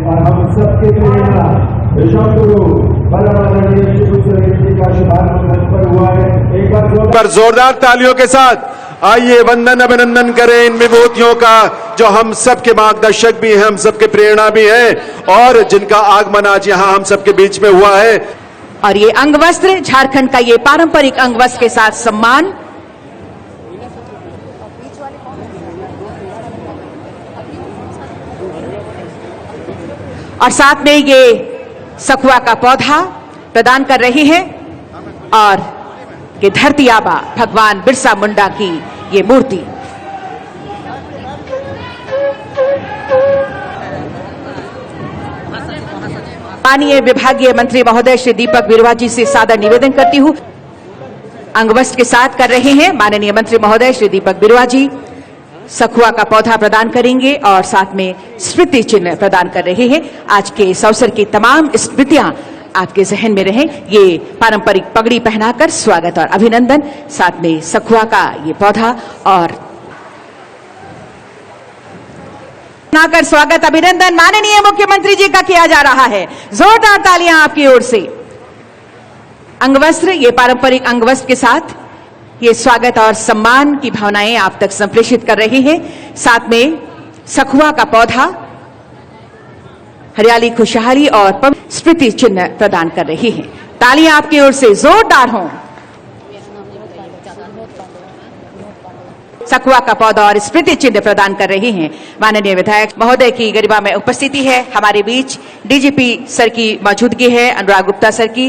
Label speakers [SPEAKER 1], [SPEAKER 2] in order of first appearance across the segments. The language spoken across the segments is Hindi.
[SPEAKER 1] और हम सबके प्रेरणा विश्वगुरु वल्लभाचार्य जी का शुभारंभ हुआ है। एक बार
[SPEAKER 2] जोरदार तालियों के साथ आइए वंदन अभिनंदन करें इन विभूतियों का, जो हम सबके मार्गदर्शक भी हैं, हम सबके प्रेरणा भी हैं और जिनका आगमन आज यहाँ हम सबके बीच में हुआ है।
[SPEAKER 3] और ये अंग वस्त्र, झारखंड का ये पारंपरिक अंग वस्त्र के साथ सम्मान। और साथ में ये सखुआ का पौधा प्रदान कर रही है और ये धरती आबा भगवान बिरसा मुंडा की ये मूर्ति। माननीय विभागीय मंत्री महोदय श्री दीपक बिरुआ जी से सादर निवेदन करती हूं। अंगवस्त्र के साथ कर रहे हैं माननीय मंत्री महोदय श्री दीपक बिरुआ जी। सखुआ का पौधा प्रदान करेंगे और साथ में स्मृति चिन्ह प्रदान कर रहे हैं। आज के इस अवसर की तमाम स्मृतियां आपके जहन में रहें। ये पारंपरिक पगड़ी पहनाकर स्वागत और अभिनंदन, साथ में सखुआ का ये पौधा और पहनाकर स्वागत अभिनंदन माननीय मुख्यमंत्री जी का किया जा रहा है। जोरदार तालियां आपकी ओर से। अंगवस्त्र, ये पारंपरिक अंगवस्त्र के साथ ये स्वागत और सम्मान की भावनाएं आप तक संप्रेषित कर रहे हैं। साथ में सखुआ का पौधा हरियाली, खुशहाली और स्मृति चिन्ह प्रदान कर रही है। तालियां आपकी ओर से जोरदार हों। सखुआ का पौधा और स्मृति चिन्ह प्रदान कर रही हैं माननीय विधायक महोदय की गरिमा में उपस्थिति है। हमारे बीच डीजीपी सर की मौजूदगी है, अनुराग गुप्ता सर की।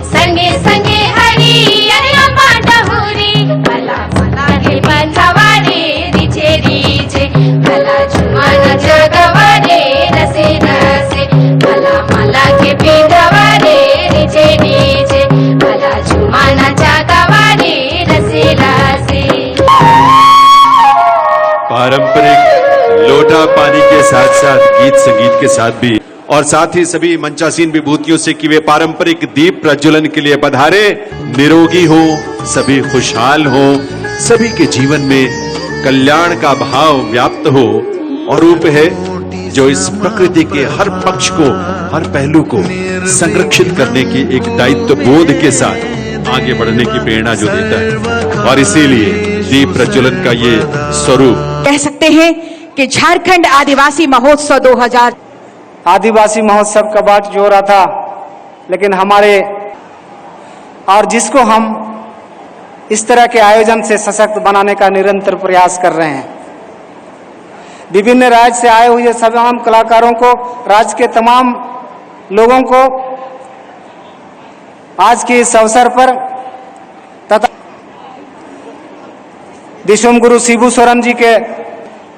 [SPEAKER 4] संगे संगे हरी अम्बा डहुरी मला मला हे बंधवारे रिचे रिचे मला झुमान जगवारे रसे रसे मला मला के बिंधवारे रिचे रिचे मला झुमान जगवारे रसे रसे।
[SPEAKER 2] पारंपरिक लोटा पानी के साथ साथ गीत संगीत के साथ भी और साथ ही सभी मंचासीन विभूतियों से कि वे पारंपरिक दीप प्रज्वलन के लिए पधारे। निरोगी हो, सभी खुशहाल हो, सभी के जीवन में कल्याण का भाव व्याप्त हो और रूप है जो इस प्रकृति के हर पक्ष को, हर पहलू को संरक्षित करने की एक दायित्व बोध के साथ आगे बढ़ने की प्रेरणा जो देता है। और इसीलिए दीप प्रज्वलन का ये स्वरूप
[SPEAKER 3] कह सकते हैं कि झारखंड आदिवासी महोत्सव 2000
[SPEAKER 5] आदिवासी महोत्सव का बाट जो रहा था, लेकिन हमारे और जिसको हम इस तरह के आयोजन से सशक्त बनाने का निरंतर प्रयास कर रहे हैं। विभिन्न राज्य से आए हुए तमाम कलाकारों को, राज्य के तमाम लोगों को आज के इस अवसर पर तथा विश्व गुरु शिबू सोरेन जी के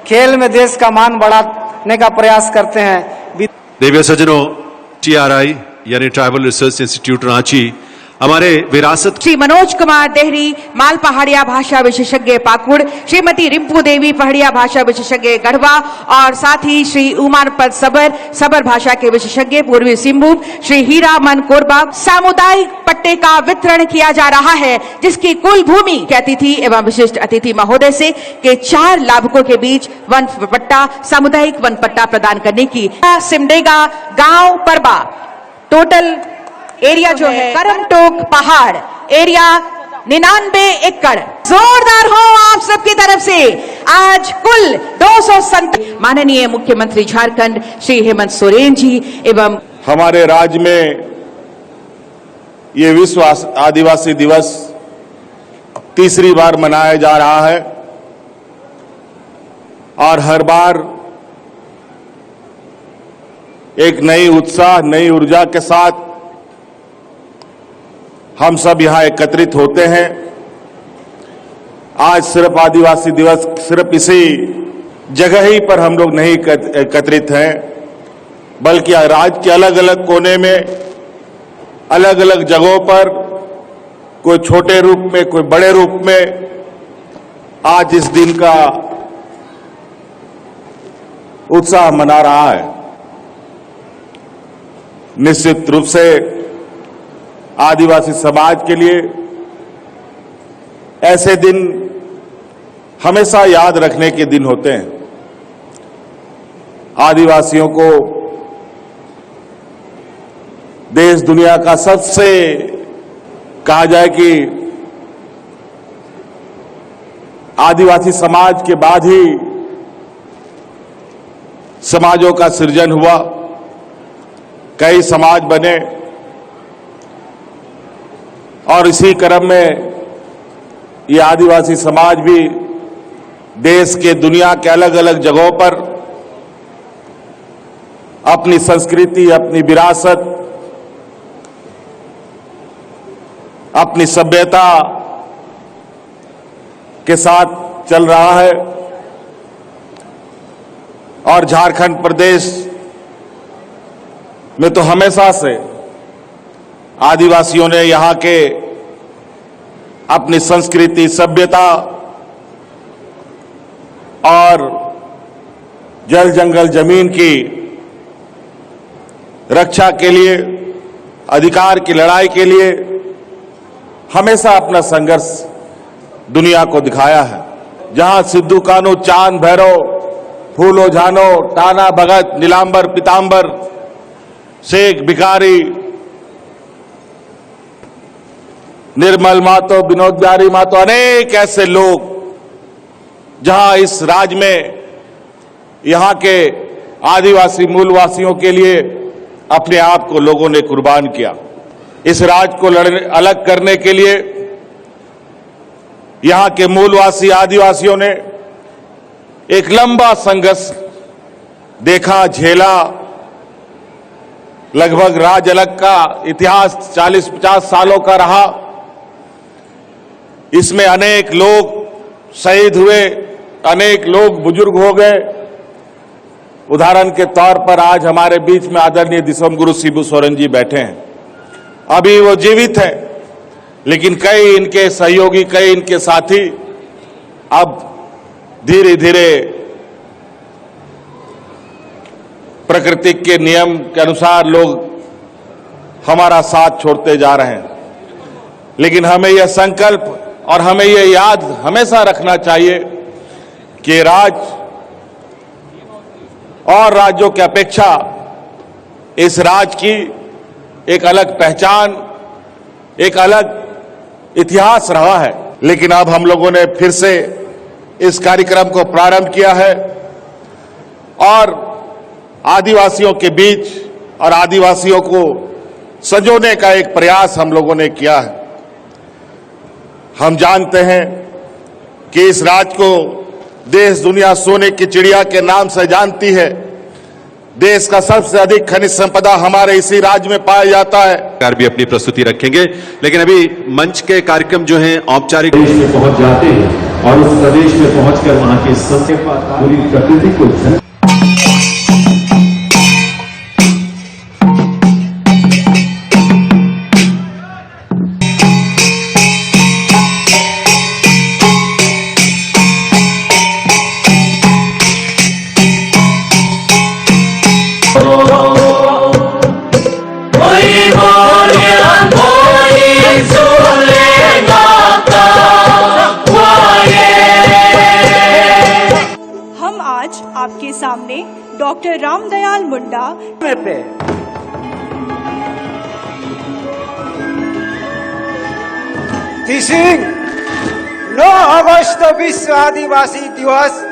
[SPEAKER 5] खेल में देश का मान बढ़ाने का प्रयास करते हैं।
[SPEAKER 2] देव्य सज्जनों, TRI यानी ट्राइबल रिसर्च इंस्टीट्यूट रांची हमारे विरासत
[SPEAKER 3] श्री मनोज कुमार देहरी माल पहाड़िया भाषा विशेषज्ञ पाकुड़, श्रीमती रिंपू देवी पहाड़िया भाषा विशेषज्ञ गढ़वा और साथ ही श्री उमानपद सबर भाषा के विशेषज्ञ पूर्वी सिंहभूम, श्री हीरा मन कोरबा। सामुदायिक पट्टे का वितरण किया जा रहा है, जिसकी कुल भूमि के अतिथि एवं विशिष्ट अतिथि महोदय से के 4 लाभुकों के बीच वन पट्टा, सामुदायिक वन पट्टा प्रदान करने की। सिमडेगा गांव परबा टोटल एरिया जो है करमटोक पहाड़ एरिया 99 एकड़। जोरदार हो आप सबकी तरफ से। आज कुल 257 माननीय मुख्यमंत्री झारखंड श्री हेमंत सोरेन जी एवं
[SPEAKER 6] हमारे राज्य में ये विश्व आदिवासी दिवस तीसरी बार मनाया जा रहा है और हर बार एक नई उत्साह, नई ऊर्जा के साथ हम सब यहां एकत्रित होते हैं। आज सिर्फ आदिवासी दिवस सिर्फ इसी जगह ही पर हम लोग नहीं एकत्रित हैं, बल्कि राज्य के अलग अलग कोने में, अलग अलग जगहों पर, कोई छोटे रूप में, कोई बड़े रूप में आज इस दिन का उत्साह मना रहा है। निश्चित रूप से आदिवासी समाज के लिए ऐसे दिन हमेशा याद रखने के दिन होते हैं। आदिवासियों को देश दुनिया का सबसे कहा जाए कि आदिवासी समाज के बाद ही समाजों का सृजन हुआ, कई समाज बने और इसी क्रम में ये आदिवासी समाज भी देश के दुनिया के अलग अलग जगहों पर अपनी संस्कृति, अपनी विरासत, अपनी सभ्यता के साथ चल रहा है। और झारखंड प्रदेश में तो हमेशा से आदिवासियों ने यहां के अपनी संस्कृति, सभ्यता और जल जंगल जमीन की रक्षा के लिए, अधिकार की लड़ाई के लिए हमेशा अपना संघर्ष दुनिया को दिखाया है। जहां सिद्धू कान्हू, चांद भैरव, फूलो झानो, टाना भगत, नीलांबर पीतांबर, शेख भिखारी, निर्मल मातो, विनोद बिहारी मातो, अनेक ऐसे लोग जहां इस राज्य में यहां के आदिवासी मूलवासियों के लिए अपने आप को लोगों ने कुर्बान किया। इस राज्य को अलग करने के लिए यहां के मूलवासी आदिवासियों ने एक लंबा संघर्ष देखा, झेला। लगभग राज्य अलग का इतिहास 40-50 सालों का रहा। इसमें अनेक लोग शहीद हुए, अनेक लोग बुजुर्ग हो गए। उदाहरण के तौर पर आज हमारे बीच में आदरणीय दिसोमगुरु शिबू सोरेन जी बैठे हैं। अभी वो जीवित हैं, लेकिन कई इनके सहयोगी, कई इनके साथी अब धीरे धीरे प्रकृति के नियम के अनुसार लोग हमारा साथ छोड़ते जा रहे हैं। लेकिन हमें यह संकल्प और हमें यह याद हमेशा रखना चाहिए कि राज्य और राज्यों की अपेक्षा इस राज्य की एक अलग पहचान, एक अलग इतिहास रहा है। लेकिन अब हम लोगों ने फिर से इस कार्यक्रम को प्रारंभ किया है और आदिवासियों के बीच और आदिवासियों को संजोने का एक प्रयास हम लोगों ने किया है। हम जानते हैं कि इस राज्य को देश दुनिया सोने की चिड़िया के नाम से जानती है। देश का सबसे अधिक खनिज संपदा हमारे इसी राज्य में पाया जाता है।
[SPEAKER 2] सरकार भी अपनी प्रस्तुति रखेंगे, लेकिन अभी मंच के कार्यक्रम जो हैं औपचारिक
[SPEAKER 1] प्रदेश में पहुंच जाते हैं और उस प्रदेश में पहुंचकर वहां की सभ्यता, पूरी प्रकृति को
[SPEAKER 7] आपके सामने डॉक्टर रामदयाल मुंडा
[SPEAKER 5] पे तिसिंग 9 अगस्त विश्व आदिवासी दिवस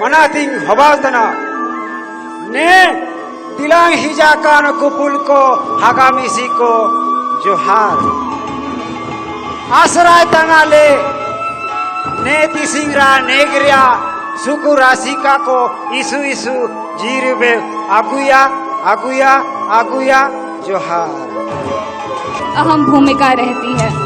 [SPEAKER 5] मनातिंग हवाजना ने दिलांग हिजाकान कुपुल को हागामिसी को जोहार आश्रय तनाले ने तिसिंगरा नेगरिया सुकु राशिका को इसु इसु जीरुबे आगुया आगुया आगुया जोहार
[SPEAKER 4] अहम भूमिका रहती है।